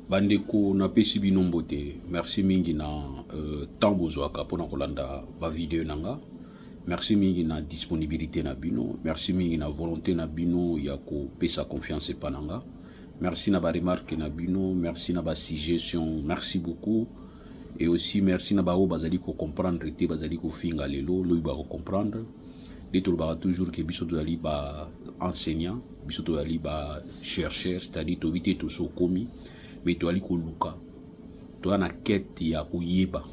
Bandeko na pesi bino mbote. Merci mingi na temps zwaka pona kolanda ba video nanga. Merci mingi na disponibilité na bino. Merci mingi na volonté na bino ya ko pesa confiance pa nanga. Merci na ba remarque na bino, merci na ba suggestion, merci beaucoup. Et aussi merci na ba o bazali ko comprendre te bazali ko finga lelo, lo ba ko comprendre. De tout ba toujours que biso dali ba enseignant, biso dali ba chercheur, c'est-à-dire to bité to so komi. Mais tu as li koluka, tu as na quête ya kuyeba,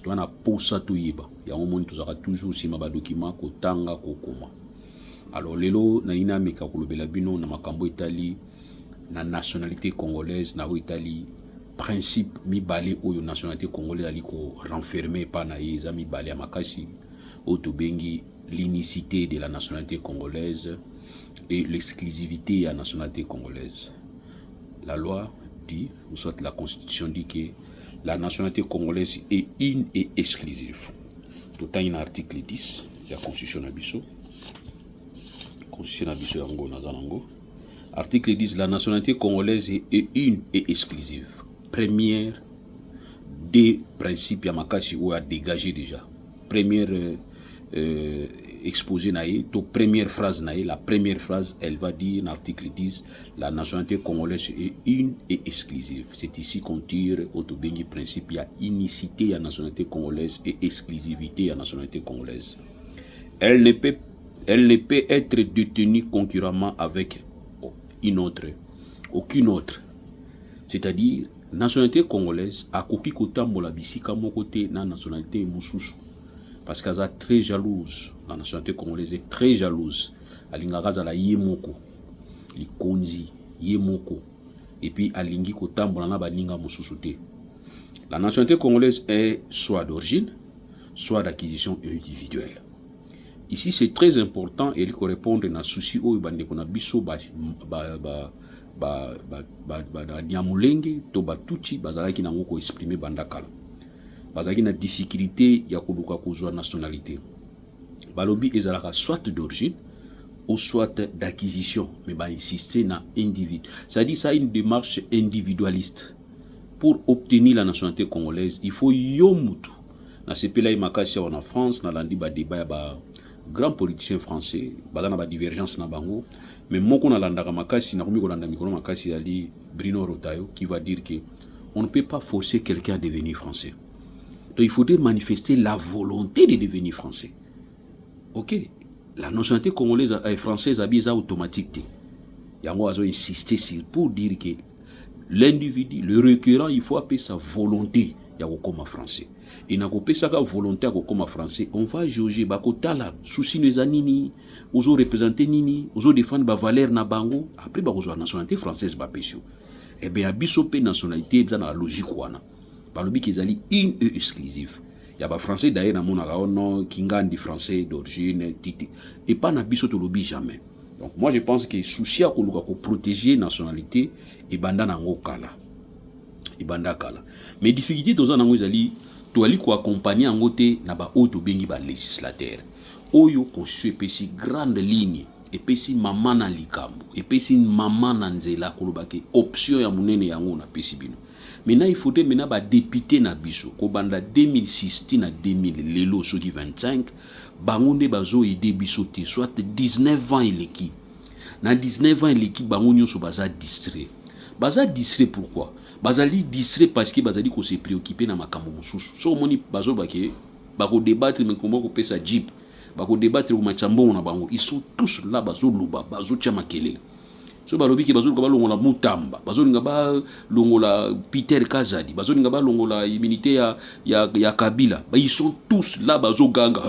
tu as na posa to yeba. Ya un moment tu auras toujours si ma ba document ko tanga ko koma. Alors lelo na ina meka kolobela bino na makambo Italie na nationalité congolaise na Italie principe mi balé oyo nationalité congolaise ali ko renfermer pa na yeza mi balé makasi auto bengi l'unicité de la nationalité congolaise et l'exclusivité à la nationalité congolaise. La loi dit, ou soit la constitution dit que la nationalité congolaise est une et exclusive. Tout a un article 10 de la constitution Nabiso. Constitution Nabiso Yango Nazanango. Article 10, la nationalité congolaise est une et exclusive. Première des principes Yamakasi ou à dégager déjà. Première exposé naïe, to première phrase naïe, la première phrase, elle va dire, dans l'article 10, la nationalité congolaise est une et exclusive. C'est ici qu'on tire au Bengi principe, il y a unicité à la nationalité congolaise et exclusivité à la nationalité congolaise. Elle ne peut être détenue concurremment avec aucune autre. C'est-à-dire, nationalité congolaise, a koki kotambola bisika mon côté, na nationalité mususu. Parce qu'elle est très jalouse. La nationalité congolaise est très jalouse. Alingaraza la yemoko. Li konzi. Yemoko. Et puis alingi kotambola na baninga mususute. La nationalité congolaise est soit d'origine, soit d'acquisition individuelle. Ici, c'est très important et il faut répondre à souci au bande qu'on a biso nyamulenge to batuchi bazalaki nango ko exprimer bandakala. Bazaki na difficulté ya koluka kozwa nationalité. Balobi ezalaka soit d'origine ou soit d'acquisition, mais ba insister na individu. Ça dit ça une démarche individualiste. Pour obtenir la nationalité congolaise, il faut yomutu. Na sepela makasi en France, na landi ba débat ba grand politicien français, ba na ba divergence na bango, mais moko na landaka makasi na komi ko landa mikono makasi ali Bruno Rotayo qui va dire que on ne peut pas forcer quelqu'un à devenir français. Donc il faudrait manifester la volonté de devenir français. Ok, la nationalité congolaise et française est automatique. Il y a insisté sur pour dire que l'individu, le requérant, il faut appeler sa volonté. Il y a comme français. Et n'a pas sa volonté comme français. On va juger bakotala souci les anini, ozo représenter nini, ozo défendre ba valeur na bango. Après ba ozo nationalité française ba pesio. Eh bien abisope nationalité ça na logique wana. Balobi qu'ils une et exclusive. Il y a pas français d'ailleurs dans mon non kingandi français d'origine titi et pas na biso to lobi jamais. Donc moi je pense que souci à koluka ko protéger nationalité et banda nango kala. Et banda kala. Mais difficulté toza nango ezali to ali ko accompagner ngote na ba auto bengi ba législateur. Oyo constitue pesi grande ligne et pesi maman na likambo et pesi maman na nzela kolobake option ya munene yango na pesi bino. Maintenant, il faudrait maintenant ba député na biso. Kobanda 2006 na 2000 lelo soki 25 bangonde bazo aider biso te soit 19 ans eleki. Na 19 ans eleki bango nyonso baza distrait. Baza distrait pourquoi? Bazali distrait parce que bazali ko se préoccuper na makambo mususu. So moni bazo bake bako débattre mais comment ko pesa jeep. Bako débattre ko machambon na bango. Ils sont tous là bazo luba, bazo chama kelele. So balobi ki bazo longola Mutamba, bazo ba longola Peter Kazadi, bazo ba longola immunité ya Kabila. Ils sont tous là bazo ganga.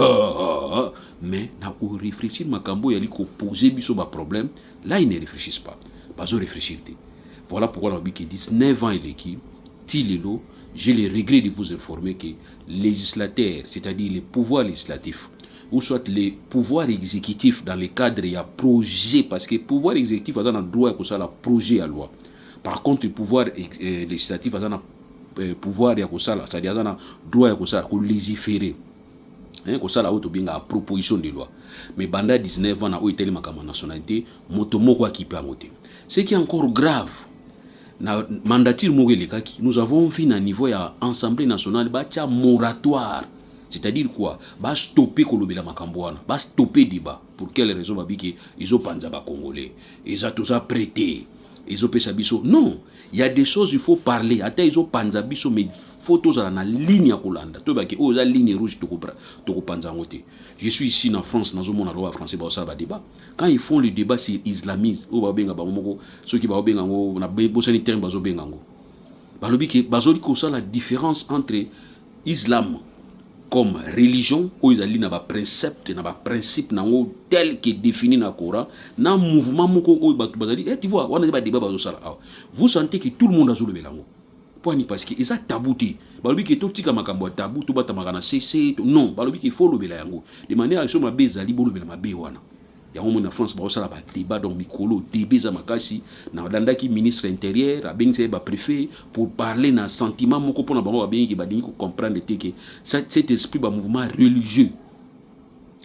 Mais na ou réfléchir makambo yali ko poser biso ba problème, là ils ne réfléchissent pas. Bazo réfléchir. Voilà pourquoi on dit que 19 ans il est qui Tilelo, j'ai le regret de vous informer que législateur, c'est-à-dire les pouvoirs législatifs ou soit les pouvoirs exécutifs dans le cadre il y a projet parce que pouvoir exécutif a un droit à ça la projet à loi. Par contre le pouvoir législatif a un pouvoir ya ça là, c'est-à-dire a un droit à ça pour légiférer. Hein, que ça la auto bien la proposition de loi. Mais banda 19 ans na o itali makama nationalité moto moko akipa moté. Ce qui est encore grave. na mandature mogelekaki, nous avons vu na niveau ya Assemblée nationale bacha moratoire. C'est-à-dire quoi? Ba stopper kolobela makambo wana, ba stopper débat. Pour quelle raison? Babiki ils ont panza ba congolais, ils ont tout ça prêté, ils ont pesa biso. Non, il y a des choses il faut parler. Ata ils ont panza biso mais photos à la ligne ya kolanda. To baki o za ligne rouge to panza ngote. Je suis ici en France, dans un roi français ba ça ba débat. Quand ils font le débat sur islamisme, o ba benga ba moko, ceux qui ba benga ngo na bosani terme bazo benga ngo. Ba lobi ke bazoli ko ça la différence entre islam comme religion, où ils ont un précepte, un principe tel que défini dans le Coran, dans le mouvement, tu vois, on a des débats. Vous sentez que tout le monde a joué le langue. Pourquoi? Parce que ils ont tabouté. Balobi que tout petit comme un tabou, tout bata magana cessé. Non, balobi qu'il faut le langue. De manière à ce que ma bezali bolo le mabe wana. Il y a un moment en France, bah ça là débat donc micro, débat za makasi, na dandaki ministre intérieur, a bien ba préfet pour parler na sentiment moko pona bango bien ki ba dini ko comprendre que cet esprit ba mouvement religieux.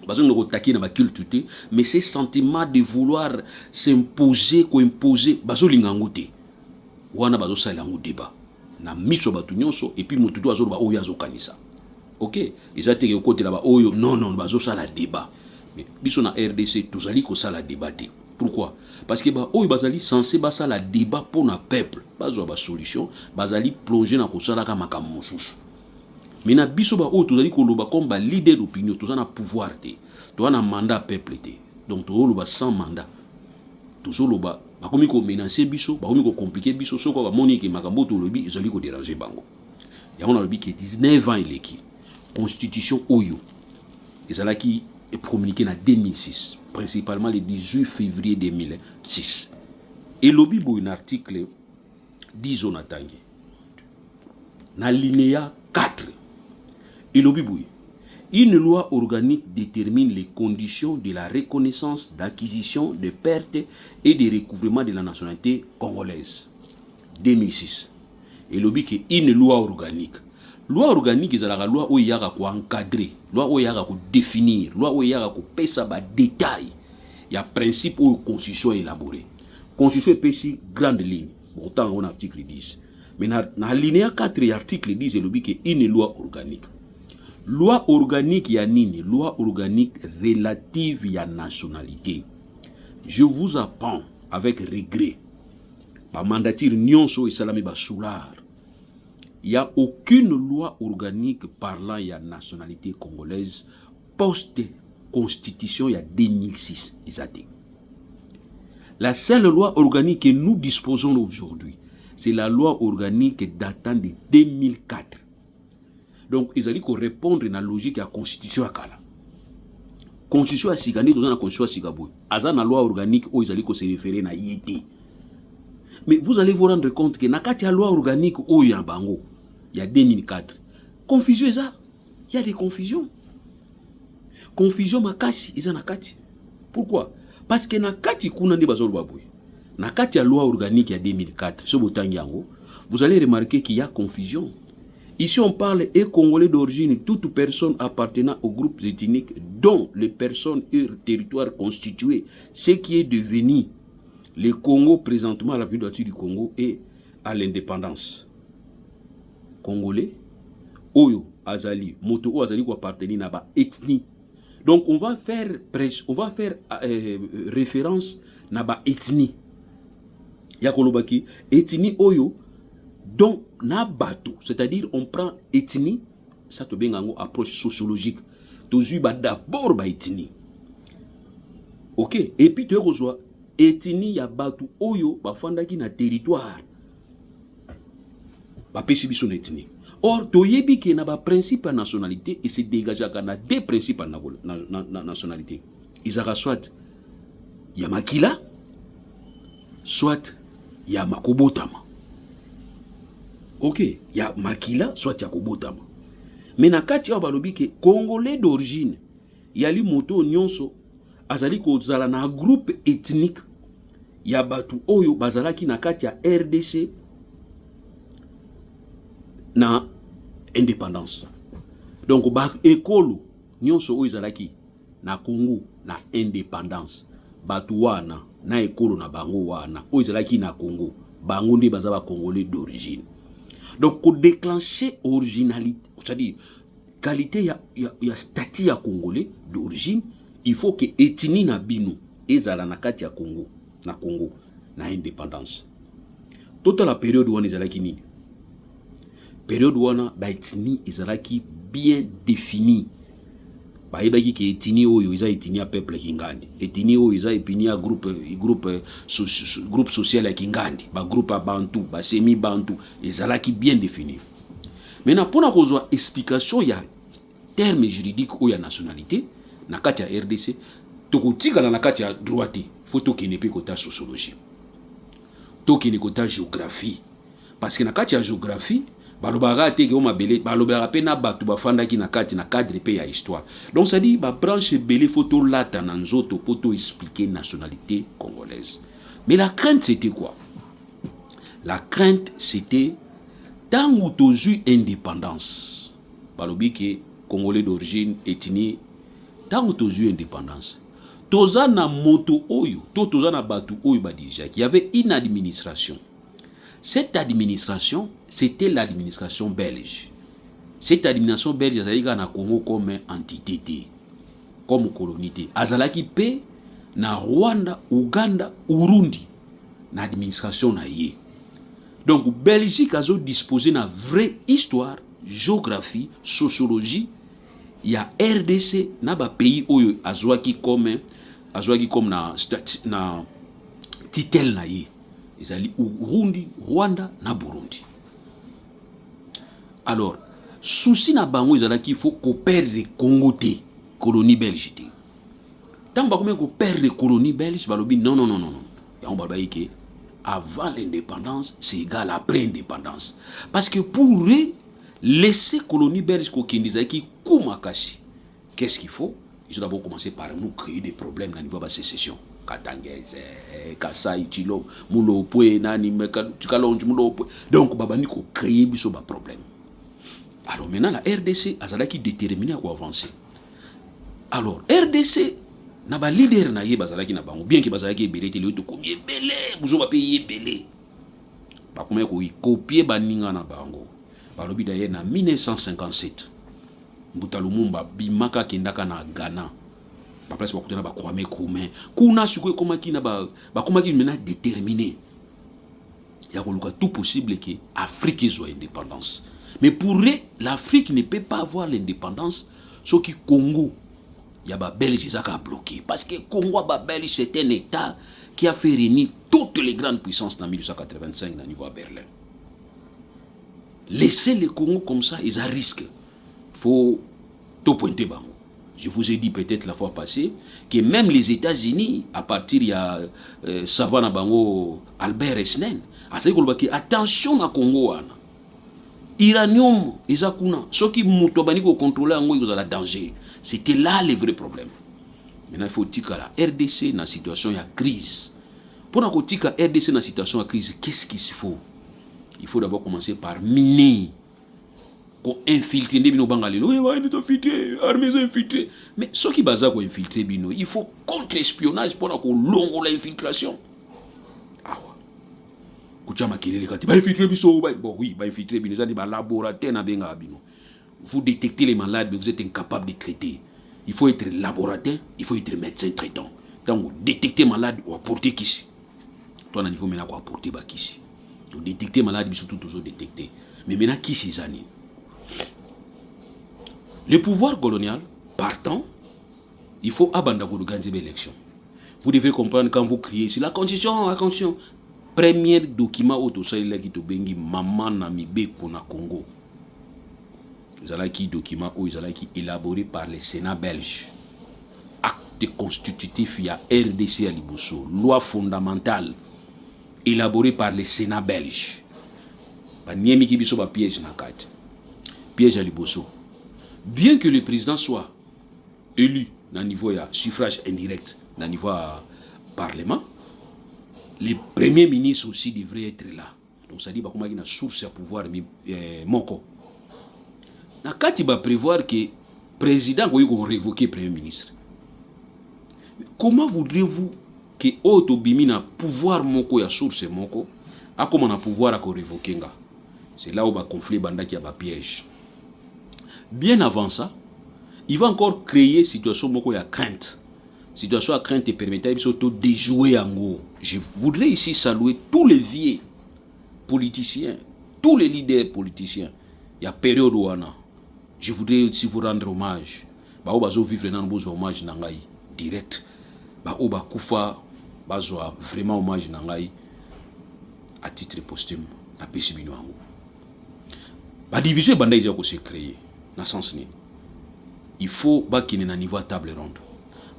Parce que nous attaquer na ba culture, mais ces sentiments de vouloir s'imposer, ko imposer, bazo lingangote. Wana bazo sala ngo débat. Na miso batu nyonso et puis mutu to azo ba oyo azo kanisa. OK, ils ont été au côté là-bas oyo non bazo sala débat. Mais biso na RDC tozali ko sala débattre. Pourquoi? Parce que ba oyo bazali censé ba sala débat pour na peuple, bazwa ba solution, bazali plonger na ko sala ka makambo mosusu. Mais na biso ba oyo tozali ko loba comme ba leader d'opinion, tozana pouvoir te. Tozana mandat peuple te. Donc to loba sans mandat. Tozo loba ba komi ko menacer biso, ba komi ko compliquer biso soko ba moni ke makambo to lobi ezali ko déranger bango. Ya on a lobi ke 19 ans eleki. Constitution oyo ezalaki est promulgué en 2006, principalement le 18 février 2006. Et l'obi bo un article 10 on attendait. Dans l'alinéa 4, et l'obi bo une loi organique détermine les conditions de la reconnaissance, d'acquisition, de perte et de recouvrement de la nationalité congolaise. 2006. Et l'obi que une loi organique. Loi organique est la loi où il y a quoi encadrer, loi où il y a quoi définir, loi où il y a quoi pesa ba détail. Il y a principe où constitution est élaborée. Constitution est pesi grande ligne. Pourtant on a article 10. Mais dans l'alinéa 4 et article 10 il dit que une loi organique. Loi organique ya nini? Loi organique relative ya nationalité. Je vous apprends avec regret. Par mandature nyonso et salami ba soular. Il n'y a aucune loi organique parlant de la nationalité congolaise post-constitution il y a 2006. La seule loi organique que nous disposons aujourd'hui, c'est la loi organique datant de 2004. Donc, ils ont dit qu'on répondre à la logique de la constitution à Kala. Constitution à Sigani, dans la constitution à Sigaboué. Azan la loi organique où ils ont dit qu'on se référait à Yété. Mais vous allez vous rendre compte que dans la loi organique où il y a un bango, il y a 2004. Confusion, ça. Il y a des confusions. Confusion, makasi, ils en a kati. Pourquoi? Parce que na kati kuna ndi bazolo baboué. Na kati la loi organique il y a 2004, ce botangiango, vous allez remarquer qu'il y a confusion. Ici, on parle et congolais d'origine, toute personne appartenant aux groupes ethniques dont les personnes et territoires constitués, ce qui est devenu le Congo présentement à la République du Congo et à l'indépendance. Congolais, Oyo, Azali, Moto O Azali, qui appartenait à la ethnie. Donc, on va faire référence à la ethnie. Yakolobaki, ethnie Oyo, donc, na bateau, c'est-à-dire, on prend ethnie, ça te bien une approche sociologique. Tu as d'abord ba ethnie. Ok, et puis tu reçois ethnie ya bateau Oyo, ba fandaki na territoire. Or, toyebi ki na ba principe à nationalité et se dégage à deux principes à nationalité. Ils ont soit Yamakila, soit Yamakobotama. Ok, ya Makila, soit Yakobotama. Mais na kati ya balobi ke Congolais d'origine, yali moto nyonso, azali ko zala na groupe ethnique, ya batu oyo bazalaki na kati ya RDC, na indépendance. Donc ba ekolo nyonso oyo ezalaki na Congo na indépendance. Batu wana na ekolo na bango wana oyo ezalaki na Congo bango nde baza ba congolais d'origine. Donc ko déclencher originalité, c'est-à-dire qualité ya statut ya congolais d'origine, il faut que ethnie na bino ezala na kati ya Congo na indépendance. Toute la période wana ezalaki nini? Période wana ba ethnie ezalaki bien définie. Ba yebaki ke ethnie oyo eza ethnie ya peuple kingandi, ethnie oyo eza ethnie ya groupe social ya kingandi, ba groupe ya bantu, ba semi bantu, ezalaki bien défini. Maintenant pour na kozwa explication ya terme juridique ou ya nationalité na kati ya RDC, tokotika na kati ya droite, faut tokene pe kota sociologie, tokene kota géographie, parce que na kati ya géographie balobaka te ke o mabele balobaka pe na batu bafandaki na kati na cadre pe ya histoire. Donc ça dit ba branche belé photo lata na nzoto poto expliquer nationalité congolaise. Mais la crainte c'était quoi? La crainte c'était tant ou tozu indépendance. Balobi ke congolais d'origine ethnie tant ou tozu indépendance. Toza na moto oyo, toza na batu oyo ba déjà il y avait une administration. Cette administration, c'était l'administration belge. Cette administration belge, azalaki na Congo comme entité, comme colonie. Azalaki pe na Rwanda, Uganda, Urundi, na administration na ye. Donc Belgique a disposé na vraie histoire, géographie, sociologie. Il y a RDC na ba pays oyo azwaki comme na titel na ye. Ezali Urundi, Rwanda na Burundi. Alors, souci na bango ezalaki il faut qu'on perde Congo te, colonie belge te. Tant ba qu'on perde colonie belge, balobi non. Et on balobi que avant l'indépendance, c'est égal après l'indépendance. Parce que pour eux, laisser colonie belge ko kindizaki kumakasi. Qu'est-ce qu'il faut? Ils ont d'abord commencé par nous créer des problèmes au niveau de la sécession. Katangese, Kasai, Chilo, Moulopwe, Nani, Tukalonj, Moulopwe. Donc, Babani ko créer biso ba problème. Alors maintenant, la RDC a qui déterminé à avancer. Alors, RDC, na ba leader na ye bazalaki na bango, bien que bazalaki ebele te to combien belé, buzo ba payer belé. Ba combien ko copier baninga na bango. Balobi d'ailleurs na 1957. Mbuta Lumumba bimaka kendaka na Ghana. Ba place ba kutana ba Kwame Nkrumah. Kuna suko komaki na ba komaki maintenant déterminé. Il y a tout possible que l'Afrique soit indépendance. Mais pour eux, l'Afrique ne peut pas avoir l'indépendance, ce qui Congo, il y a Belge qui a bloqué. Parce que Congo, Belge, c'est un État qui a fait réunir toutes les grandes puissances en 1885 au niveau à Berlin. Laisser le Congo comme ça, ils ont risque. Il faut tout pointer bango. Je vous ai dit peut-être la fois passée que même les États-Unis, à partir de Savana Bango, Albert Einstein, attention à Congo. Iranium, Ezakuna, ceux qui moutobani ko contrôler en gros, danger. C'était là le vrai problème. Maintenant, il faut dire que la RDC dans la situation de crise. Pour la RDC dans la situation de crise, qu'est-ce qu'il faut? Il faut d'abord commencer par miner. Pour infiltrer les bino bangalelo. Oui, il faut infiltrer, armées infiltrées. Mais ceux qui basent pour infiltrer bino, il faut contre-espionnage pour qu'on longue l'infiltration. Ah ouais. Kuchama kilele kati. Ba infiltrer biso, bon oui, ba infiltrer bino, ça dit ba laboratoire na benga bino. Vous détectez les malades, mais vous êtes incapable de traiter. Il faut être laboratoire, il faut être médecin traitant. Donc, vous détectez malade, ou apporter ici. Toi, à niveau maintenant, vous apporter ici. Vous détectez malade, surtout toujours détecter. Mais maintenant, qui c'est ça? Le pouvoir colonial, partant, il faut abandonner l'élection. Vous devez comprendre quand vous criez ici, la constitution, premier document autosali qui to bengi maman na mibeko na Congo. Qui document ou qui élaboré par le Sénat belge. Acte constitutif il y a RDC à Liboso, loi fondamentale élaborée par le Sénat belge. Ba niemi ki biso ba piège na kati. Piège à Liboso. Bien que le président soit élu dans le niveau de suffrage indirect, dans le niveau parlement, les premiers ministres aussi devraient être là. Donc ça dit qu'il y a une source à pouvoir moko. Na kati va prévoir que le président va révoquer le premier ministre. Comment voudrez-vous que Otobimi na pouvoir moko ya source moko a comme on a pouvoir à révoquer. C'est là où va conflit bandaki a piège. Bien avant ça, il va encore créer situation moko ya crainte. Situation à crainte et permettre de déjouer en gros. Je voudrais ici saluer tous les vieux politiciens, tous les leaders politiciens. Il y a période où on a. Je voudrais aussi vous rendre hommage. Bah on va vivre dans un hommage nangai direct. Bah on va koufa, bah vraiment hommage nangai à titre posthume à Pessimino en gros. Bah division bandai déjà qu'on s'est créé. Dans ce sens ni. Il faut bah qu'il y ait un niveau à table ronde.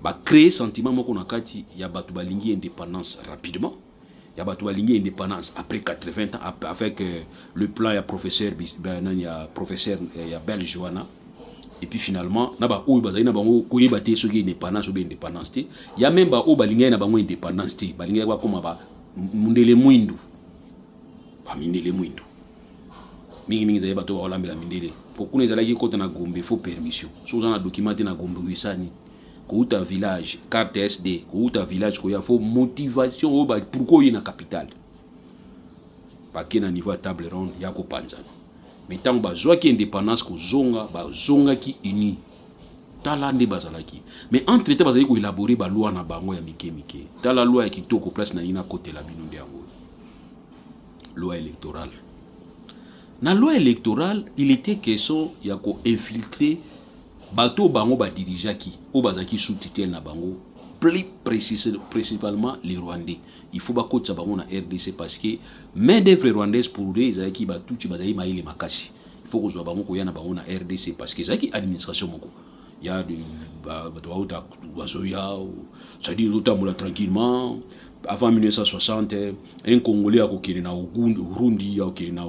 Bah créer sentiment moko na kati ya batu balingi indépendance rapidement. Ya batu balingi indépendance après 80 ans avec le plan ya professeur ya belge Joanna. Et puis finalement na ba ou bazali na bango koyeba te soki indépendance ou bien indépendance te. Ya même ba ou balingi na bango indépendance te. Balingi ba koma ba mundele mwindu. Ba mindele mwindu. Mingi za bato ba olambela mindele. Pourquoi les alliés côté na Gombe faut permission. Sous on a documenté na Gombe wisani. Kouta village, carte SD, kouta village il faut motivation pourquoi il y a une capitale. Pas qu'il y a un niveau à table ronde, il y a ko panzana. Mais tant que zoa qui indépendance ko zonga qui uni. Talande bazalaki. Mais entre temps bazali ko élaborer ba loi na bango ya mike. Tala loi ya kitoko place na ina côté la bino ndango. Loi électorale. Na loi électorale, il était question ya ko infiltrer bateau bango ba dirijaki o bazaki sous-titel na bango plus principalement les Rwandais. Il faut ba kotsa bango na RDC parce que main d'œuvre rwandaise pour les zaki ba tuti bazali maïle makasi. Il faut que zo bango ko yana bango na RDC parce que zaki administration moko. Il y a de bateau auta wazoya, ça dit l'autambola tranquillement. Avant 1960, un Congolais a qui na Burundi, qui na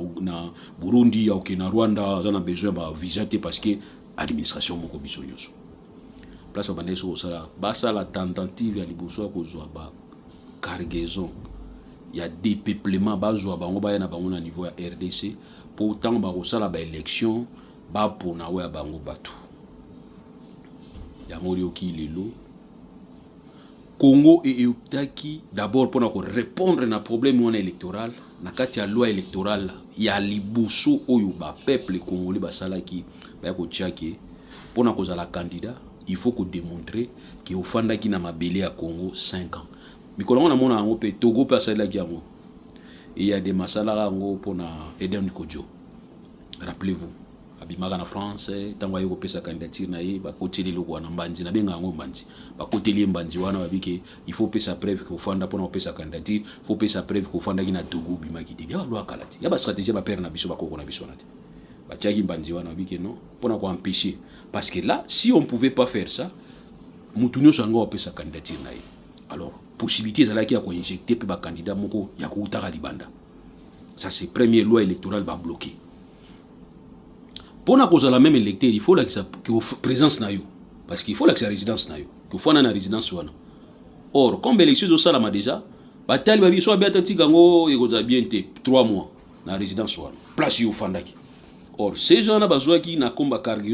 Burundi, qui na Rwanda, on a besoin de visiter parce que administration moko biso nyoso place ba neso sala basa la tentative ya liboso ko zwa ba cargaison ya dépeuplement ba zwa bango ba na bango na niveau ya RDC pour tant ba ko sala ba élection ba pona wa bango batu ya ngoli oki lelo Congo et Eutaki d'abord pour ko répondre na problème on électoral na kati ya loi électorale ya liboso oyo ba peuple congolais ba sala ki ba ko tchaki pour na kozala candidat il faut que démontrer que au fanda ki na mabele ya Congo 5 ans mikolo na mona ngo pe Togo pa sala ki yango il y a des masala ngo pour na Eden Kodjo rappelez-vous abimaka na France tango yeko pesa candidature na ye ba koteli loko na mbanzi na benga ngo mbanzi ba koteli mbanzi wana babike il faut pesa preuve que au fanda pour na pesa candidature faut pesa preuve que au fanda ki na Togo bimaki te ya loi kalati ya ba stratégie ba perdre na biso ba koko na biso na te ba tchaki mbanzi wana babike non pour na ko empêcher. Parce que là, si on ne pouvait pas faire ça, Moutounio Sango a sa candidature. Alors, possibilité de injecter pour le candidat Moko Yakoutara Libanda. Ça, c'est la première loi électorale va bloquer. Pour la même électeur, il faut que la présence na yo. Parce qu'il faut que la résidence na yo. Qu'il faut la résidence. Or, comme l'élection de Salama déjà, Batal Babi soit bien Tigango, il y a bien 3 mois dans la résidence. Place yo Fandaki. Or, ces gens-là, qui n'ont pas cargué,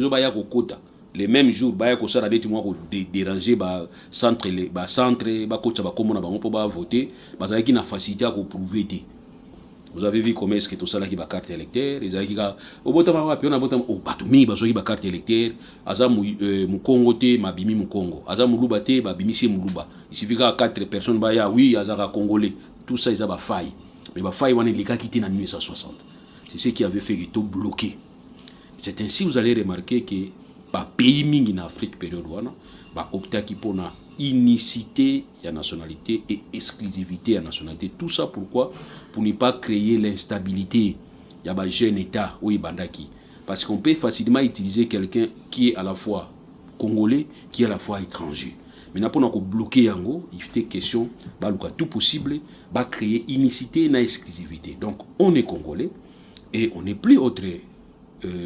les mêmes jours, ils ont dérangé le centre, pour voter, ils ont facilité pour prouver. Vous avez vu comment est-ce que tout ça qui est carte électeur, ils ont dit que carte électeur, Mukongo te, Mabimi Mukongo, Muluba te, Mabimi si Muluba. Il suffit que 4 personnes, oui, Azara Congolais, tout ça, ils ont faille. Mais faille, on est les gars qui étaient en 1960. C'est ce qui avait fait tout bloqué. C'est ainsi que vous allez remarquer que les pays mingi en Afrique période ba opta qui pour la unicité de la nationalité et exclusivité de la nationalité. Tout ça pourquoi? Pour ne pas créer l'instabilité. Il y a un jeune État ou bandaki. Parce qu'on peut facilement utiliser quelqu'un qui est à la fois congolais, qui est à la fois étranger. Maintenant, pour bloquer Yango, il était question, tout possible, de créer unicité et exclusivité. Donc, on est congolais. Et on n'est plus autre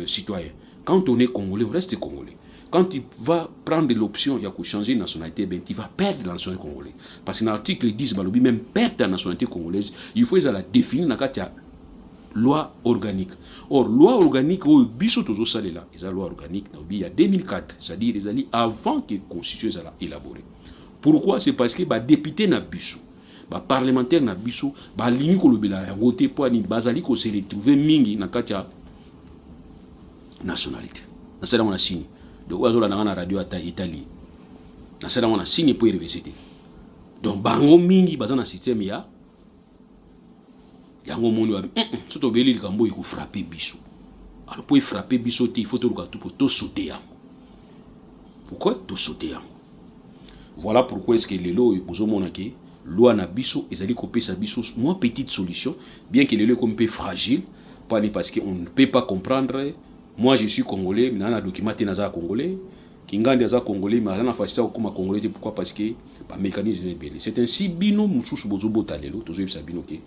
citoyen. Quand on est congolais, on reste congolais. Quand tu vas prendre l'option de changer de nationalité, ben, tu vas perdre la nationalité congolaise. Parce que dans l'article 10, même perdre la nationalité congolaise, il faut la définir dans la loi organique. Or, loi organique, il y a loi organique, il y a 2004, c'est-à-dire avant que la constitution soit élaborée. Pourquoi? C'est parce que les députés n'ont pas. ba parlementaire na biso ba lingi ko lobela yango te po ni bazali ko se retrouver mingi na katia nationalité na sala mona signe donc azola na radio ata Italie na sala mona signe pour université donc bango mingi baza na système ya yango moni wa surtout beli likambo iko frapper biso alors pour frapper biso te il faut tout tout pour tout sauter yango pourquoi tout sauter yango voilà pourquoi est-ce que les lois bozomona ke loi na biso ezali kopesa biso moins petite solution bien que les lois comme peu fragile parce que on ne peut pas comprendre. Moi je suis congolais mais na documenté naza congolais kingandi aza congolais mais na facilité comme congolais pourquoi parce que ba mécanisme belé c'est ainsi bino mususu bozobota lelo tozoyebisa bino ke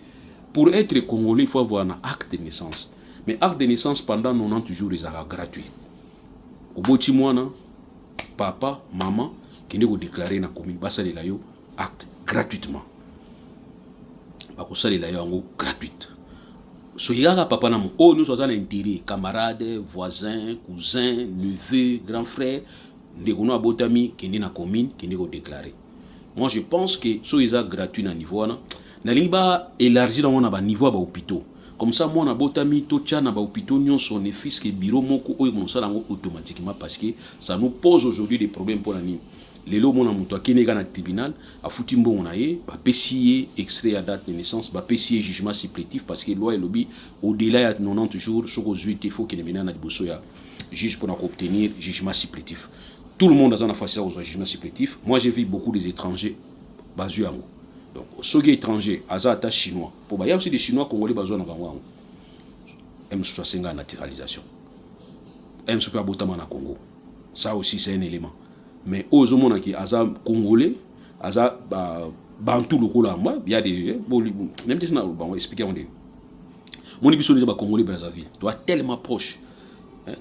pour être congolais il faut avoir un acte de naissance mais acte de naissance pendant 90 jours ezala gratuit oboti mwana papa maman kende ko déclarer na commune basalela yo acte gratuitement bakosalela yo yango gratuite so yaka papa na mo nous sommes intérêt camarades voisins cousins neveux grands frères ndekono abotami kende na commune kende ko déclarer. Moi je pense que so isa gratuit na niveau na limba élargir na ba niveau ba hôpitaux comme ça moi na botami to tchana ba hôpitaux nyon son fils que bureau moko oyo mo sala automatiquement parce que ça nous pose aujourd'hui des problèmes pour la nuit. Lelo mona muto akene na tribunal afuti mbongo na ye ba pesier extrait à date de naissance ba pesier jugement supplétif parce que loi lobby au-delà de 90 jours soko zuité faut que les mena na liboso ya juge pour obtenir jugement supplétif. Tout le monde a un facile au jugement supplétif. Moi j'ai vu beaucoup des étrangers basés en donc ceux qui étrangers azata chinois pour ba y a aussi des chinois congolais basés en bango M65 en naturalisation M super botama na Congo ça aussi c'est un élément. Mais aux hommes qui aza congolais aza bantu lokola moi il y a des même si on va expliquer on dit mon biso les ba congolais Brazzaville toi tellement proche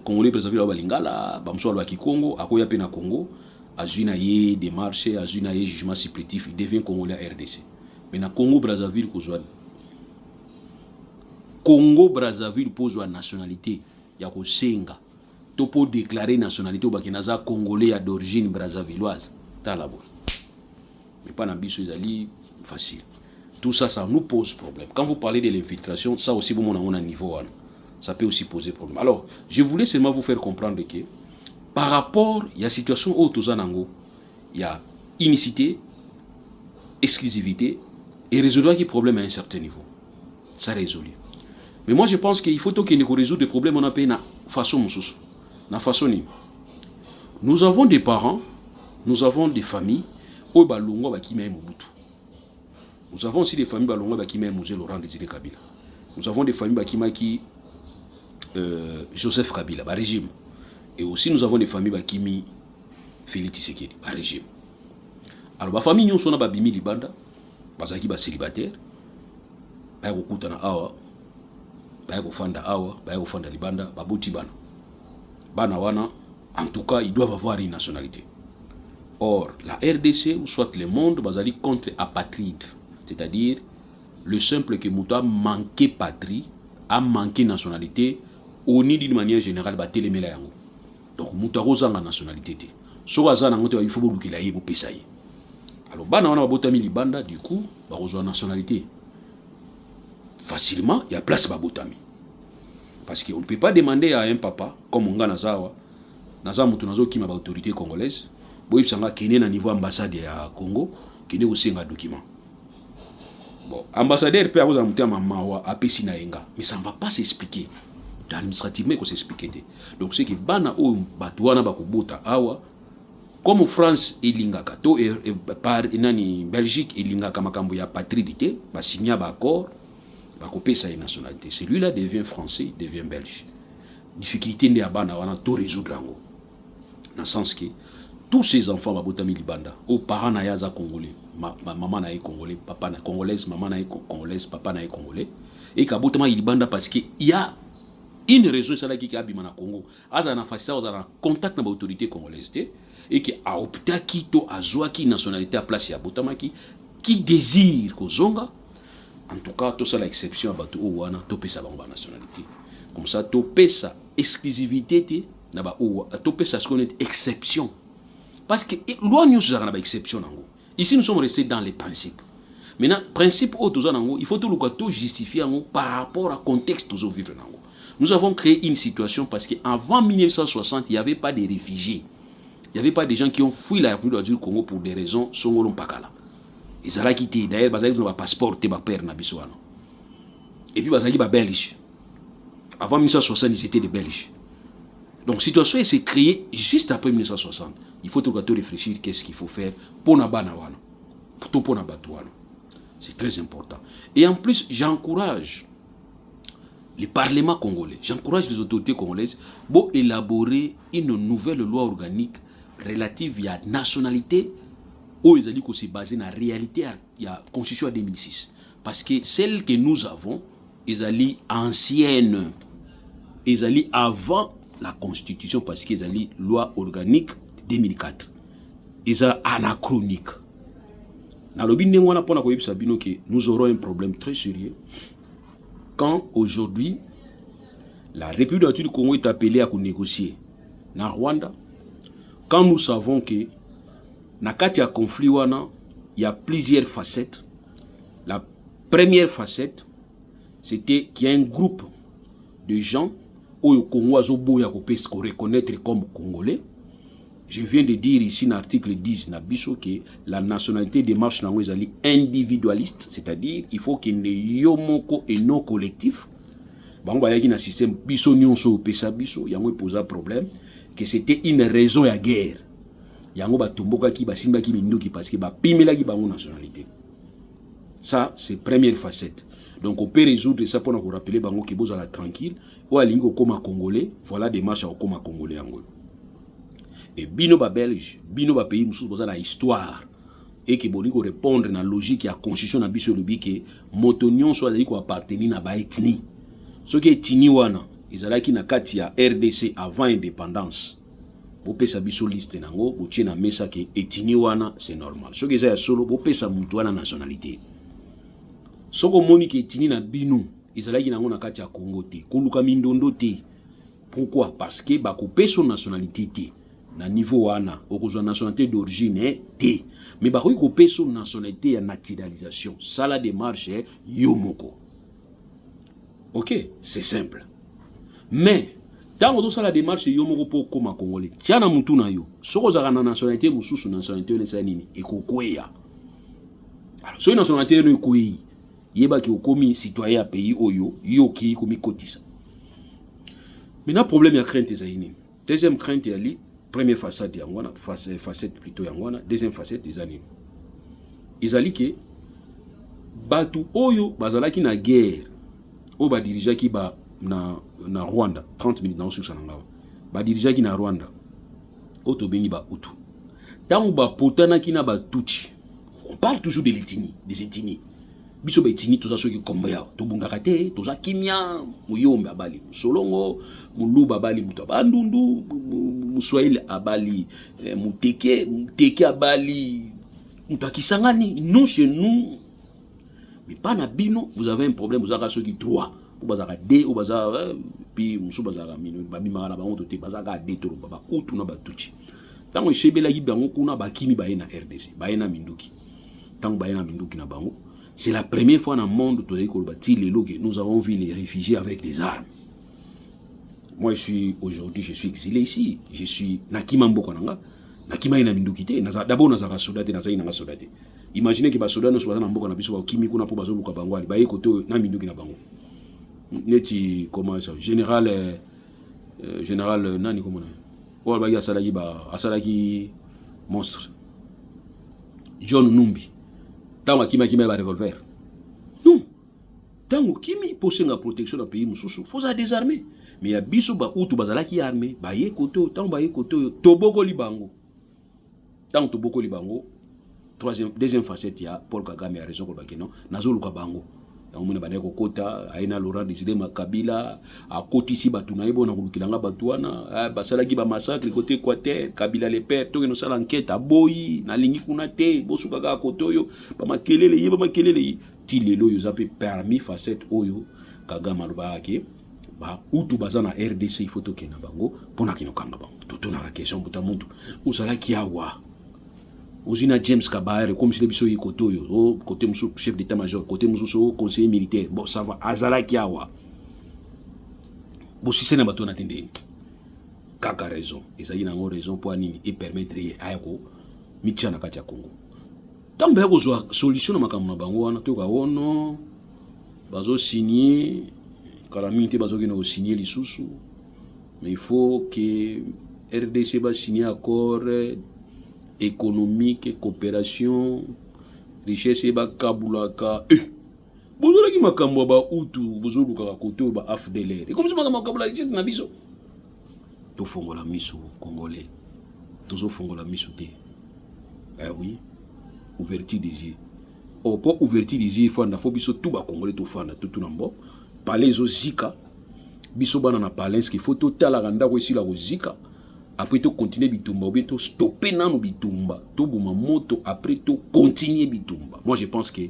congolais Brazzaville ba lingala ba mso ba Kikongo akoya pe na Congo azuna ye démarche azuna ye jugement supplétif il devient congolais RDC mais na Congo Brazzaville Congo Brazzaville pose la nationalité ya ko senga pour déclarer nationalité au Bakinaza congolais d'origine brazzavilloise. Mais pas n'ambition facile. Tout ça, ça nous pose problème. Quand vous parlez de l'infiltration, ça aussi, bon, on a un niveau, ça peut aussi poser problème. Alors, je voulais seulement vous faire comprendre que par rapport, il y a situation où tout ça, il y a unicité, exclusivité et résoudre qui problème à un certain niveau. Ça résout. Mais moi, je pense qu'il faut qu'il nous résoudre des problèmes on a payé na façon na façon. Nous avons des parents, nous avons des familles où balongo bakima Mobutu. Nous avons aussi des familles balongo bakima Mzee Laurent Désiré Kabila. Nous avons des familles bakima qui Joseph Kabila ba régime. Et aussi nous avons des familles bakimi Félix Tshisekedi ba régime. Alors ba famille nyonso na ba bimi libanda bazaki ba célibataire ba ko kutana awa ba ko fanda awa ba ko fanda libanda ba boti bana. Bana wana, en tout cas, ils doivent avoir une nationalité. Or, la RDC, ou soit le monde, basali contre apatride. C'est-à-dire, le simple que Mouta a manqué patrie, a manqué nationalité, on est d'une manière générale, bah, télémé la yango. Donc, Mouta a une nationalité. So, il faut qu'il aille pour payer. Alors, bana wana, botami libanda, du coup, bah, une nationalité. Facilement, il y a place à botami. Parce qu'on ne peut pas demander à un papa, comme on a Nazawa, Nazawa Moutunazo qui m'a autorité congolaise, Boïb Sanga qui est à niveau ambassade à Congo, qui est aussi un document. Bon, ambassadeur peut avoir un mawa à Pessinaenga, mais ça ne va pas s'expliquer. Administrativement, ça s'explique. Donc, c'est que Bana ou Batouana Bakobota Awa, comme France et Lingaka, par Belgique et Lingaka Makambo ya patridité, ba signer un accord. Sa nationalité. Celui-là devient français, devient belge. Difficulté n'est pas à tout résoudre. Dans le sens que tous ces enfants, babotami libanda, aux parents naïaza congolais, maman naïe congolais, papa naïe congolaise, maman naïe congolaise, papa naïe congolais, et kabotama libanda parce qu'il y a une raison c'est là qui a bimana Congo. Aza na facile, aza na contact na autorité congolaise et qui a opté qui to azwa qui nationalité à place ya botama qui désire ko zonga. En tout cas, tout ça l'exception à Batou Ouana, tout ça la nationalité. Comme ça, tout ça exclusivité, tout ça ce qu'on est exception. Parce que loi nous avons une exception. Ici, nous sommes restés dans les principes. Maintenant, principe il faut tout le justifier par rapport au contexte que nous vivons. Nous avons créé une situation parce qu'avant 1960, il n'y avait pas de réfugiés. Il n'y avait pas de gens qui ont fui la République du Congo pour des raisons songolon pakala. Ils ont quitté. D'ailleurs, ils ont un passeport, ils ont un père. Et puis, ils ont un Belge. Avant 1960, ils étaient des Belges. Donc, la situation s'est créée juste après 1960. Il faut tout réfléchir qu'est-ce qu'il faut faire pour Nabanawana. Pour Nabatouana. C'est très important. Et en plus, j'encourage le Parlement congolais, j'encourage les autorités congolaises pour élaborer une nouvelle loi organique relative à la nationalité où ils allaient se baser sur la réalité de la Constitution de 2006. Parce que celle que nous avons, ils allaient ancienne, ils allaient avant la Constitution parce qu'ils allaient loi organique de 2004. Ils sont anachroniques. Nous aurons un problème très sérieux quand aujourd'hui la République du Congo est appelée à négocier dans Rwanda, quand nous savons que dans le conflit, il y a plusieurs facettes. La première facette, c'était qu'il y a un groupe de gens au Congo qu'on reconnaître comme Congolais. Je viens de dire ici dans l'article 10 que la nationalité démarche individualiste, c'est-à-dire il faut qu'il y ait yomoko et non collectif. Bon, il y a un système biso nyonso pesa biso, il y a un problème que c'était une raison à guerre. Il y a un tumboka qui basimba qui mindoki parce que ba pimela qui ba nationalité. Ça c'est première facette. Donc on peut résoudre ça pour nous rappeler bango qui boza la tranquille ou à lingo comme congolais, voilà des marches comme congolais ango. Et bino ba belge, bino ba pays musu boza na histoire et que boniko répondre na logique ya constitution na biso lobi que motonion soit dali ko appartenir na ba ethnie. Ce qui est ethnie wana ezalaki na kati ya RDC avant indépendance. Bo pesa biso liste nango, bo tie na mesa que ethnie wana c'est normal. Ce qui est solo bo pesa mutu wana nationalité. Soko moni que ethnie na bino ezalaki nango na kati ya Congo te, koluka mindondo te. Pourquoi? Parce que ba ko pesa nationalité te. Na niveau wana okozwa nationalité d'origine T, mais ba ko peso nationalité ya naturalisation, ça la démarche est yomoko. OK, c'est simple. Mais tant que ça la démarche yomoko pour comme congolais, tiana mutu na yo soko za na nationalité mususu nationalité ne sa nini ekokweya. Alors so nationalité no ekweyi yeba ki okomi citoyen pays oyo yo ki komi kotisa. Maintenant problème ya crainte za yini. Deuxième crainte ya li première facette yangwana, facette plutôt yangwana, deuxième facette des années. Izali ke batu oyo bazalaki na guerre, o ba dirija ki ba na Rwanda 30 minutes dans sur sananga. Ba dirija ki na Rwanda. O to bengi ba Hutu. Tangu ba potana ki na ba Tutsi. On parle toujours de l'ethnie, des ethnies. Biso ba ethnie to za soki komba ya, to bungaka te, to za kimia, muyombe abali, solongo, muluba abali mutu abandundu, muswahili abali, muteke abali, mutu akisangani, non chez nous. Mais pas na bino, vous avez un problème, vous avez ceux qui droit. Ou bazaka D, ou bazaka, puis musu bazaka mino, ba mimara na bango te, bazaka D to ba Hutu na ba Tutsi. Tango shebela yibango kuna ba kimi ba na RDC, ba na minduki. Tango ba na minduki na bango. C'est la première fois dans le monde que nous avons vu les réfugiés avec des armes. Moi, aujourd'hui, je suis exilé ici. Je suis Nakimambo Konanga. Nakima ina mindukite. D'abord, nazara soldate, nazara ina soldate. Imaginez que les soldats ne soient pas en Mboka, na kimi kuna po bazo luka bango, ba ekote na minduki na bango. Neti comment ça? Général nani comment? O ba ya asalaki monstre. John Numbi. Tango kimi ba revolver. Non. Tango kimi poser la protection dans pays mususu, faut ça désarmer. Mais ya biso ba Hutu bazalaki armé, ba ye koto, tango ba ye koto toboko libango. Tango toboko libango, deuxième facette ya Paul Kagame a raison ko ba keno, nazo luka bango. Tango mona ba kota, aina Laurent Désiré Makabila, a koti si batu na yebo na kulukilanga batu wana, basalaki ba massacre côté Équateur, Kabila le père, to no sala enquête aboyi, na lingi kuna te, bosuka ka kotoyo, ba makelele yeba makelele ti lelo yo zape permis facette oyo Kagame alba ke ba Hutu bazana RDC photo ke na bango pona kino kanga bango. Toto na question buta muntu usala kiawa. Ozina James Kabaere comme si les biso côté yo côté monsieur chef d'état-major côté monsieur conseiller militaire bon ça va azala kiawa bo si c'est na bato na tende kaka raison et ça y a une raison pour ani et permettre ayako mitia na kati ya Congo tambe ko zo solution na makambo na bango wana to ka ono bazo signer kala minute bazo kina ko signer lisusu mais il faut que RDC va signer accord économique, coopération, richesse et kabulaka. Bozola ki makambo ba utu, bozolu ka kote ba AFDLR. Et comme ça makambo la richesse na biso. To fongola miso congolais. Tozo fongola miso te. Eh oui, ouverture des yeux. Oh, pas ouverture des yeux, fanda fo biso tout ba congolais to fanda tout nambo. Parler zo zika. Biso bana na parler ce qu'il faut total la randa ko ici la zika. Après tu continuer bitumba ou bien tu stopper nano bitumba tu boma moto après tu continuer bitumba. Moi je pense que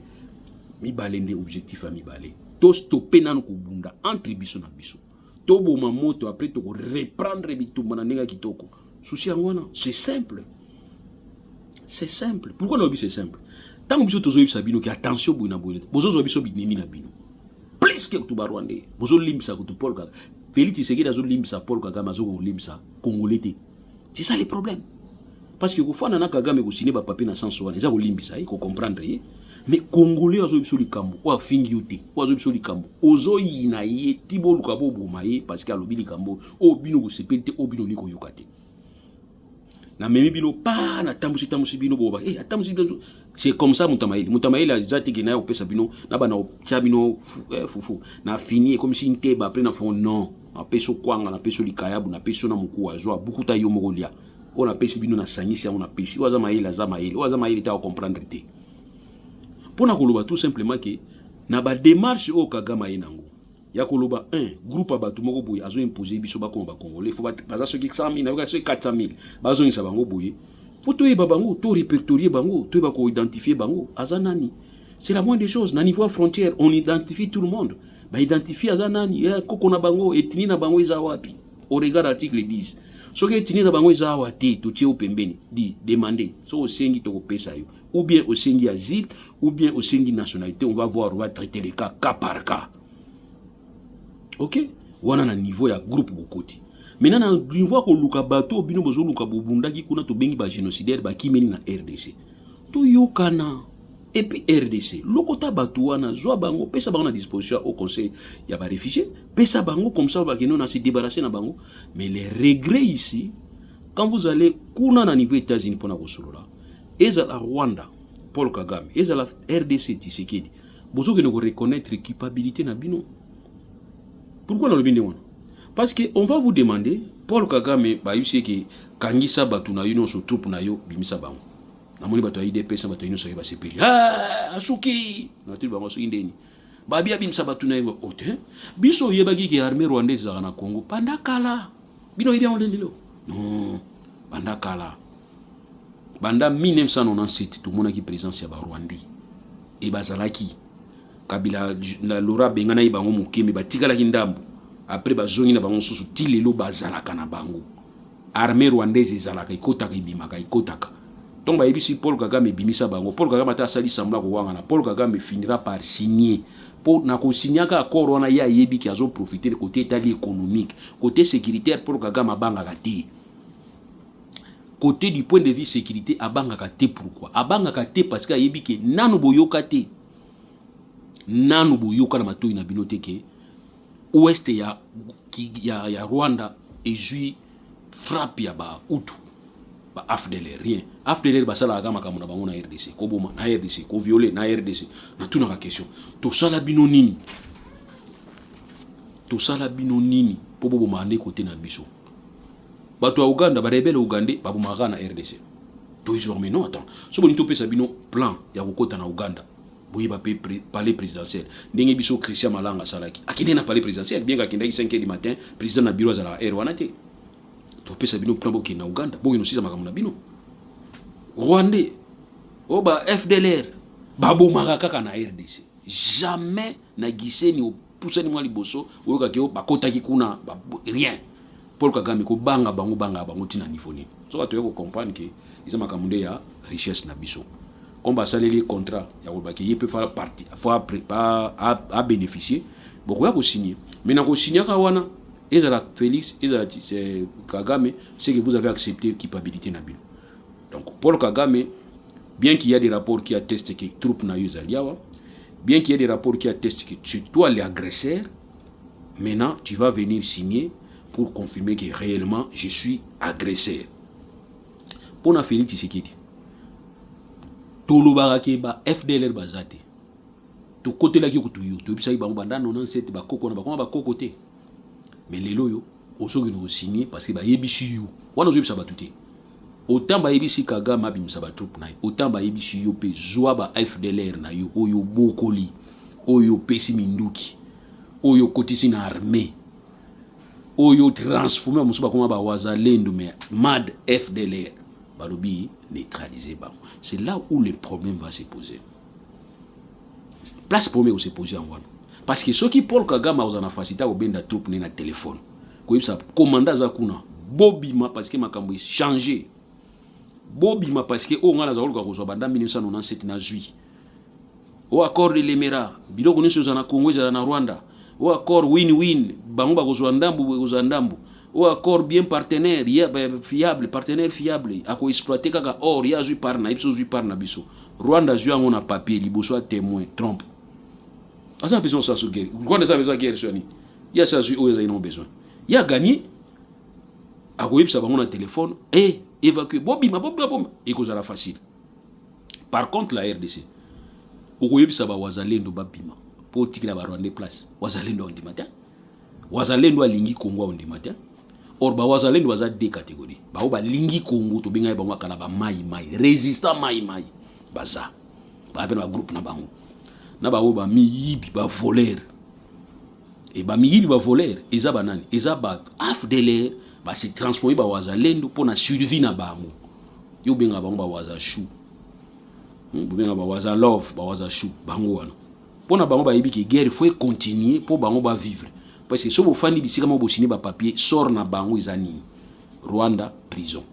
mi balende objectif à mi balé tu stopper nano ko bunda entre biso na biso tu boma moto après tu reprendre bitumba na nenga kitoko souci ngwana c'est simple pourquoi no bi c'est simple tant biso tozo yebisa bino ki attention boina boina bozo zo biso binemi na bino plus que tu barwande bozo limbisa ko tu Paul Kagame Félix Tshisekedi azo limbisa Paul Kagame azo limbisa congolais. C'est ça le problème. Parce que quand on a Kagame ko signer ba papier na sens wana, ça ko limbisa, il faut comprendre. Mais congolais azo biso likambo, wa fingi uti, wa azo biso likambo. Ozo yina ye tibo lukabo bomaye parce que alobi likambo, o bino ko sepelite, o bino niko yokate. Na memi bino pa na tambusi bino boba. Tambusi bino c'est comme ça Moutamaïli a déjà été gagné au pesa bino, na ba na chabino fufu. Na fini comme si nteba après na fond non. Na peso kwanga na peso likayabu na peso na mukuwa joa beaucoup ta yo mogolia on a pesi bino na sangisi on a pesi waza maïli ta comprendre te pona koloba tout simplement que na ba démarche o Kagame yenango ya koloba groupe abatu moko boye azo imposer biso ba komba congolais faut baza ceux qui 100 000 na ceux 400 000 bazo ngisa bango boye faut to yeba bango to répertorier bango to ba ko identifier bango azanani c'est la moindre des choses na niveau frontière on identifie tout le monde. Bah identifier azanani koko na bango etini na bango eza wapi au regard article 10 soki etini na bango eza wate to tie pembeni di demander so osengi to kopesa yo ou bien osengi asile ou bien osengi nationalité on va voir on va traiter les cas par cas. OK wana na niveau ya groupe bokoti maintenant na niveau ko luka bato bino bozo luka bobundaki kuna to bengi ba génocidaire ba kimeni na RDC to yokana. Et puis RDC, lokota batouana, zoa bango, pesa bango na disposition au conseil, y a pas réfugiés, pesa bango comme ça, on a se débarrasser na bango. Mais les regrets ici, quand vous allez, kuna na niveau États-Unis pour na là, et la Rwanda, Paul Kagame, et la RDC Tshisekedi, vous avez reconnaître culpabilité na bino. Pourquoi dans le binde wana? Parce que on va vous demander, Paul Kagame, bah you sais que kangisa batu na yuno so troupe na yo bimisa bango. Namoni bato ya IDPS bato ino soki basepeli asuki na tiba bango soki ndeni babia bimsa bato na yo ote biso yebaki ki armée rwandaise za na Congo pandakala bino yebia ondelo non pandakala banda 1997 tout mona ki présence ya ba Rwandais e bazalaki Kabila la Laura bengana ibango mukeme batikala ki ndambu après bazongi na bango susu tilelo bazalaka na bango armée rwandaise ezalaka ikotaka ibimaka ikotaka. Donc, si Paul Kagame bimisa bango, Paul Kagame ta sali sambla ko wangana, Paul Kagame finira par signer. Pour na ko signer ka accord wana ya yebi ki azo profiter de côté état économique, côté sécuritaire Paul Kagame abanga kati. Côté du point de vue sécurité abanga kati pourquoi? Abanga kati parce que yebi ki nanu boyoka te. Nanu boyoka na matoi na binote ke ouest ya Rwanda et jui frappe ya ba utu. Ba AFDLR rien AFDLR basala kama na bango na RDC ko boma na RDC ko violer na RDC na tuna ka question to sala bino nini po boma ande côté na biso bato ya Uganda ba rebelle Ugandais ba boma na RDC to iso mais non attends so bonito pesa bino plan ya kokota na Uganda boyi ba palais présidentiel ndenge biso Christian Malanga salaki akine na palais présidentiel bien ka kindaki 5h du matin président na bureau za la Rwanda to pesa bino plan boki na Uganda boki no sisa makamuna bino Rwandais oba FDLR babo makaka na RDC jamais na giseni o pusani mwa liboso oyoka ke bakota ki kuna rien Paul Kagame ko banga bango tina niveau ni so ka to comprendre que ils ont makambo ya richesse na biso comme ba saleli contrat ya ko ba ki peut faire partie faut préparer à bénéficier beaucoup ya ko signer mais na ko signer ka wana ezala Félix ezala Kagame c'est que vous avez accepté culpabilité na bilo. Donc Paul Kagame, bien qu'il y a des rapports qui attestent que troupes na yuzaliawa, bien qu'il y ait des rapports qui attestent que c'est toi l'agresseur, maintenant tu vas venir signer pour confirmer que réellement je suis agresseur. Pour na Félix Tshisekedi, tolobaka ke ba FDLR bazate. To côté là ki ko tuyo, to bisa ba banda 97 ba koko na ba koma ba kokote. Mais les loyo osoki no signer parce que ba yebisi yo. Wana zo bisa ba tuté. Autant ba yebisi Kagame abimisa ba troupe na, autant ba yebisi yo pe zwa ba FDLR na yo oyo bokoli, oyo pesi minduki, oyo kotisi na armée, oyo transformer musuba koma ba wazalendo mais mad FDLR balobi neutraliser ba. C'est là où le problème va se poser. Place premier où se poser en wana. Parce que ceux qui Paul Kagame a osana facilité au benda troupe na téléphone. Ko yebisa commandant za kuna bobima parce que makambo changer. Bobima parce que o ngala za oluka ko banda 1997 na juillet. Au accord de l'Émirat, biloko nyonso za na Congo za na Rwanda. Au accord win-win, bango ba ko ndambu. Au accord bien partenaire, fiable, partenaire fiable, ako exploiter kaka or ya zui par na ipso zui par na biso. Rwanda zui ngona papier liboso a témoin Trump. Asa besoin ça sur guerre. Rwanda ça besoin guerre sur ni. Ya ça zui oyo za ino besoin. Ya gagné. Ako yebisa bango na téléphone et évacuer bobima et cause la facile. Par contre la RDC okoyebisa ba wazalendo babima politique la ba Rwanda place wazalendo on dimata wazalendo alingi Congo on dimata or ba wazalendo waza deux catégories ba ba lingi Congo to benga ba kala ba mai résistant mai baza ba ba groupe na bango na ba miyibi ba voleur et ba miyibi ba voleur eza banani eza ba AFDLR ba se transformer ba wazalendo pour na survie na bango yo benga bango ba waza chou benga ba waza love ba waza chou bango wana pour na bango ba yebi que guerre faut continuer pour bango ba vivre parce que so bo fandi bisika mo bo signer ba papier sort na bango ezani Rwanda prison.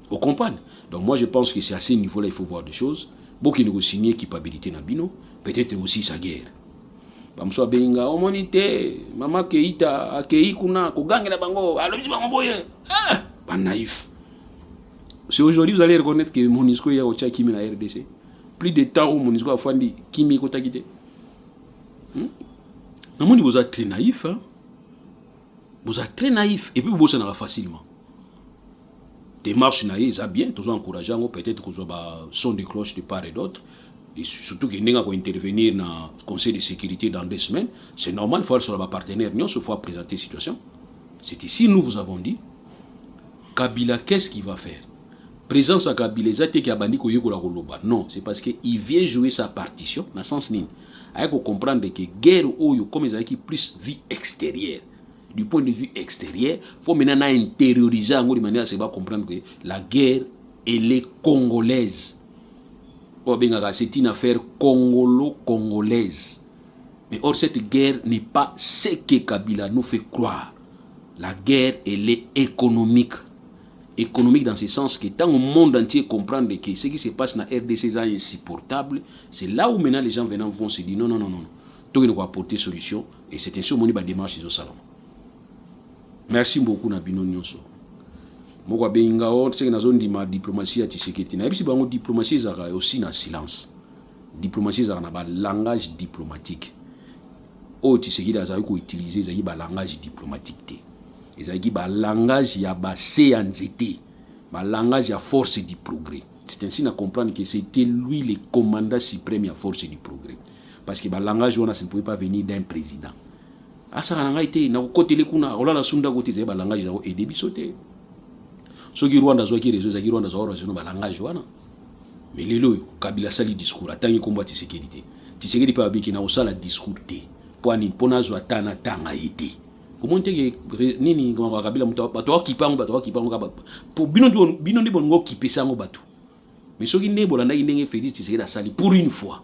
Vous comprenez? Donc moi je pense que c'est à ce niveau là il faut voir des choses beaucoup qui signer culpabilité na bino peut-être aussi sa guerre. Bamso benga omonite mama Keita akei kuna kogangela bango alobi bango boye ba naïf. C'est aujourd'hui vous allez reconnaître que Monisco ya ocha kimi na RDC plus de temps où Monisco a fandi kimi ko takite na moni vous êtes très naïf hein? Vous êtes très naïf et puis vous bossez facilement démarche naïf ça bien toujours encourageant peut-être que vous son de cloche de part et d'autre. Et surtout qu'il n'y a pas intervenir dans le Conseil de sécurité dans 2 semaines, c'est normal, il faut aller sur le partenaire, il faut présenter la situation. C'est ici, nous vous avons dit, Kabila, qu'est-ce qu'il va faire? Présence à Kabila, non, c'est parce qu'il vient jouer sa partition, dans le sens ni. Il faut comprendre que guerre, comme ils ont plus vie extérieure, du point de vue extérieur, il faut maintenant intérioriser de manière à se comprendre que la guerre, elle est congolaise. C'est une affaire congolo-congolaise. Mais or, cette guerre n'est pas ce que Kabila nous fait croire. La guerre, elle est économique. Économique dans ce sens que tant le monde entier comprend que ce qui se passe dans la RDC est insupportable, c'est là où maintenant les gens venant vont se dire non. Tout nous va apporter solution. Et c'est ainsi que la démarche au salon. Merci beaucoup, Nabino Nyonso. Moko benga o c'est na zone de diplomatie à Tshisekedi na bisi bango diplomatie za aussi na silence diplomatie za na ba langage diplomatique o Tshisekedi a ko utiliser za ba langage diplomatique te ezaki ba langage ya ba CNZT ba langage ya force du progrès. C'est ainsi à comprendre que c'était lui le commandant suprême ya force du progrès parce que ba langage on ne pouvait pas venir d'un président asa na ngaite na côté le kuna ola na sunda côté za ba langage za o aider bisoté. Ce qui Rwanda zo ki réseau za ki Rwanda zo raison ba langage wana mais lelo Kabila sali discours atangi combat Tshisekedi pa biki na osala discours te poani pona zo atana tanga ite omonte ke nini ngwa Kabila muto bato kipango ka po bino ndi bongo kipesa ngo bato mais soki ne bolanda ndenge Félix Tshisekedi sali pour une fois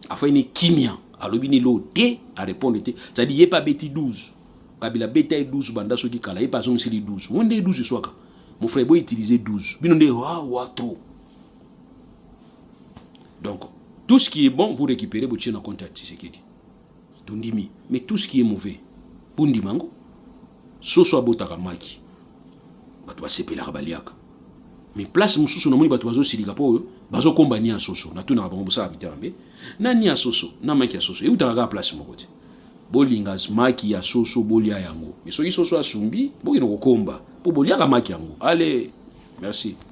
afin ni kimia alobi ni lo te a répondre te ça dit yé pas beti 12 Kabila beta 12 banda soki kala et pas on c'est les 12 on est 12 soka mon frère boy utiliser 12 bino de wa trop. Donc tout ce qui est bon vous récupérez votre chaîne en compte à Tshisekedi tondimi, mais tout ce qui est mauvais pundi mango soso abotaka maki bato basepelaka baliaka mais place mususu na moni bato bazosilika po bazokomba ni ya soso na tuna bango bosala bitarambe nani ya soso na maki ya soso eutaka kaka place moko te bolinga maki ya soso bolia yango mais soki soso asumbi bokino kokomba po boliaka maki yango. Allez, merci.